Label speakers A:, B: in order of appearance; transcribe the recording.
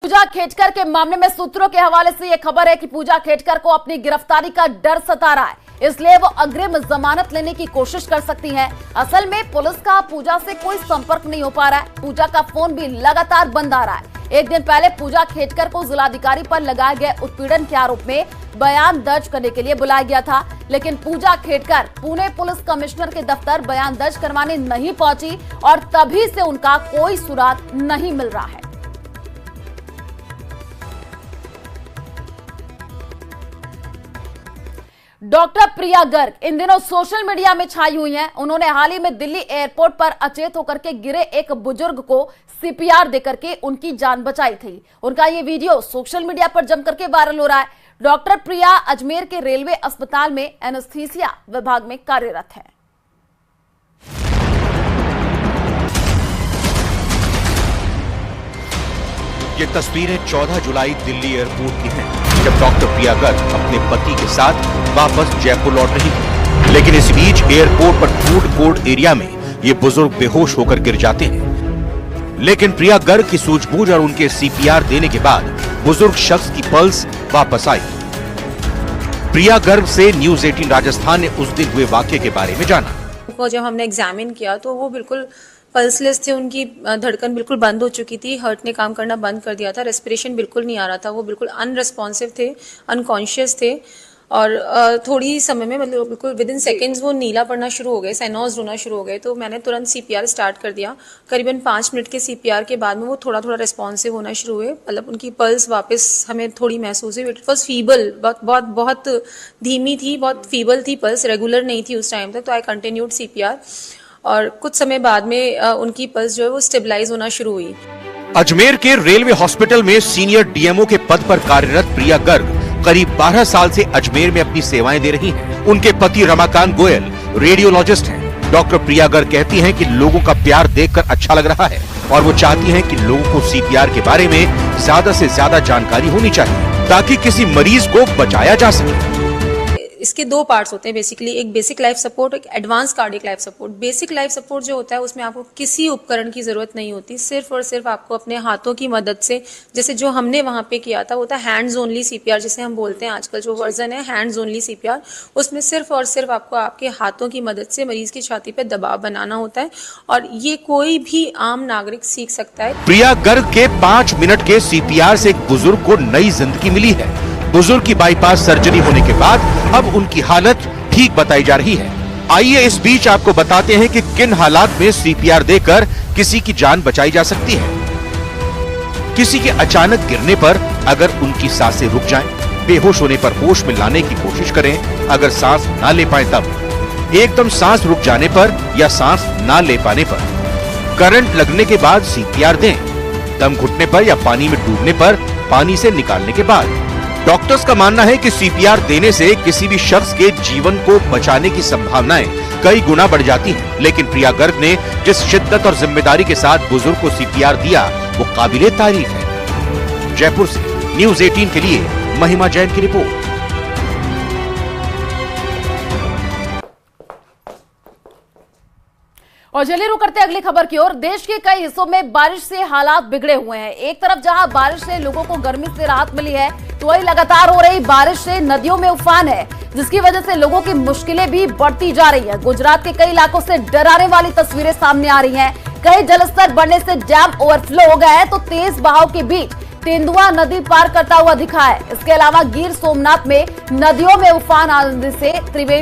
A: पूजा खेटकर के मामले में सूत्रों के हवाले से यह खबर है कि पूजा खेटकर को अपनी गिरफ्तारी का डर सता रहा है, इसलिए वो अग्रिम जमानत लेने की कोशिश कर सकती हैं। असल में पुलिस का पूजा से कोई संपर्क नहीं हो पा रहा है। पूजा का फोन भी लगातार बंद आ रहा है। एक दिन पहले पूजा खेटकर को जिलाधिकारी पर लगाए गए उत्पीड़न के आरोप में बयान दर्ज करने के लिए बुलाया गया था, लेकिन पूजा खेटकर पुणे पुलिस कमिश्नर के दफ्तर बयान दर्ज करवाने नहीं पहुंची और तभी से उनका कोई सुराग नहीं मिल रहा है। डॉक्टर प्रिया गर्ग इन दिनों सोशल मीडिया में छाई हुई हैं। उन्होंने हाल ही में दिल्ली एयरपोर्ट पर अचेत होकर के गिरे एक बुजुर्ग को सीपीआर देकर के उनकी जान बचाई थी। उनका ये वीडियो सोशल मीडिया पर जमकर के वायरल हो रहा है। डॉक्टर प्रिया अजमेर के रेलवे अस्पताल में एनेस्थीसिया विभाग में कार्यरत है।
B: ये तस्वीरें 14 जुलाई दिल्ली एयरपोर्ट की हैं, जब डॉक्टर प्रिया गर्ग अपने पति के साथ वापस जयपुर लौट रही थी। लेकिन इस बीच एयरपोर्ट पर फूड कोर्ट एरिया में ये बुजुर्ग बेहोश होकर गिर जाते हैं। लेकिन प्रिया गर्ग की सूझबूझ और उनके सीपीआर देने के बाद बुजुर्ग शख्स की पल्स वापस आई। प्रिया गर्ग से न्यूज 18 राजस्थान ने उस दिन हुए वाकये के बारे में जाना।
C: वो जब हमने एग्जामिन किया तो वो बिल्कुल पल्सलेस थे, उनकी धड़कन बिल्कुल बंद हो चुकी थी, हार्ट ने काम करना बंद कर दिया था, रेस्पिरेशन बिल्कुल नहीं आ रहा था, वो बिल्कुल अनरेस्पॉन्सिव थे, अनकॉन्शियस थे और थोड़ी समय में मतलब बिल्कुल विद इन सेकेंड्स वो नीला पड़ना शुरू हो गए, साइनोज रोना शुरू हो गए। तो मैंने तुरंत सीपीआर स्टार्ट कर दिया। करीबन 5 मिनट के सीपीआर के बाद में वो थोड़ा थोड़ा रेस्पॉन्सिव होना शुरू हुए, मतलब उनकी पल्स वापस हमें थोड़ी महसूस हुई। इट वॉज फीबल, बहुत धीमी थी, बहुत फीबल थी पल्स, रेगुलर नहीं थी उस टाइम तक। तो आई कंटिन्यूड सीपीआर और कुछ समय बाद में उनकी पल्स जो है वो स्टेबलाइज होना शुरू हुई।
B: अजमेर के रेलवे हॉस्पिटल में सीनियर डीएमओ के पद पर कार्यरत प्रिया गर्ग करीब 12 साल से अजमेर में अपनी सेवाएं दे रही हैं। उनके पति रमाकांत गोयल रेडियोलॉजिस्ट हैं। डॉक्टर प्रिया गर्ग कहती हैं कि लोगों का प्यार देखकर अच्छा लग रहा है और वो चाहती हैं कि लोगों को सीपीआर के बारे में ज्यादा से ज्यादा जानकारी होनी चाहिए ताकि किसी मरीज को बचाया जा सके।
C: इसके 2 पार्ट्स होते हैं बेसिकली, एक बेसिक लाइफ सपोर्ट, एक advance cardiac life support. Basic life support जो होता है उसमें आपको किसी उपकरण की जरूरत नहीं होती, सिर्फ और सिर्फ आपको अपने हाथों की मदद से, जैसे जो हमने वहां पे किया था वो था हैंड्स ओनली सीपीआर, जिसे हम बोलते हैं आजकल जो वर्जन है हैंड्स ओनली सीपीआर। उसमें सिर्फ और सिर्फ आपको आपके हाथों की मदद से मरीज की छाती पे दबाव बनाना होता है और ये कोई भी आम नागरिक सीख सकता है।
B: प्रिया गर्ग के 5 मिनट के सीपीआर से एक बुजुर्ग को नई जिंदगी मिली है। बुजुर्ग की बाईपास सर्जरी होने के बाद अब उनकी हालत ठीक बताई जा रही है। आइए इस बीच आपको बताते हैं कि किन हालात में सीपीआर देकर किसी की जान बचाई जा सकती है। किसी के अचानक गिरने पर अगर उनकी सांसें रुक जाएं, बेहोश होने पर होश में लाने की कोशिश करें। अगर सांस ना ले पाए तब एकदम सांस रुक जाने पर या सांस ना ले पाने पर करंट लगने के बाद सीपीआर दें। दम घुटने पर या पानी में डूबने पर पानी से निकालने के बाद। डॉक्टर्स का मानना है कि सीपीआर देने से किसी भी शख्स के जीवन को बचाने की संभावनाएं कई गुना बढ़ जाती हैं। लेकिन प्रिया गर्ग ने जिस शिद्दत और जिम्मेदारी के साथ बुजुर्ग को सीपीआर दिया वो काबिले तारीफ है। जयपुर से न्यूज 18 के लिए महिमा जैन की रिपोर्ट।
A: और चलिए रुक करते अगली खबर की ओर। देश के कई हिस्सों में बारिश से हालात बिगड़े हुए हैं। एक तरफ जहां बारिश से लोगों को गर्मी से राहत मिली है, तो वही लगातार हो रही बारिश से नदियों में उफान है, जिसकी वजह से लोगों की मुश्किलें भी बढ़ती जा रही हैं। गुजरात के कई इलाकों से डराने वाली तस्वीरें सामने आ रही हैं। कई जलस्तर बढ़ने से डैम ओवरफ्लो हो गया है, तो तेज बहाव के बीच तेंदुआ नदी पार करता हुआ दिखा है। इसके अलावा गिर सोमनाथ में नदियों में उफान आने से त्रिवेणी